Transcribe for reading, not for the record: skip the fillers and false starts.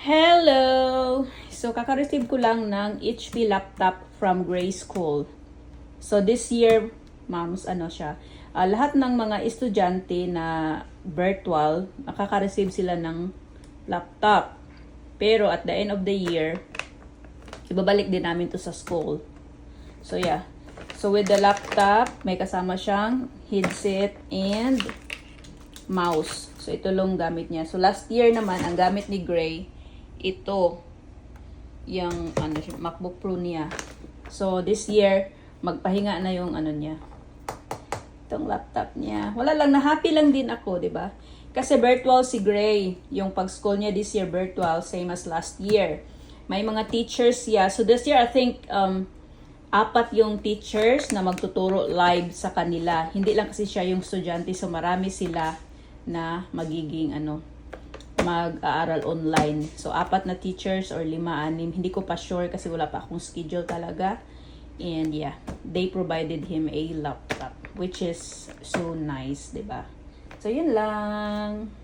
Hello! So, kaka-receive ko lang ng HP laptop from Gray School. So, this year, moms, lahat ng mga estudyante na virtual, nakaka-receive sila ng laptop. Pero, at the end of the year, ibabalik din namin to sa school. So, yeah. So, with the laptop, may kasama siyang headset and mouse. So, ito lang gamit niya. So, last year naman, ang gamit ni Gray, ito, yung MacBook Pro niya. So, this year, magpahinga na yung niya. Itong laptop niya. Wala lang, na-happy lang din ako, di ba? Kasi virtual si Gray. Yung pag-school niya this year, virtual, same as last year. May mga teachers siya. So, this year, I think, 4 yung teachers na magtuturo live sa kanila. Hindi lang kasi siya yung estudyante, so marami sila na magiging mag-aaral online. So, 4 na teachers or 5, 6. Hindi ko pa sure kasi wala pa akong schedule talaga. And yeah, they provided him a laptop, which is so nice, diba? So, yun lang.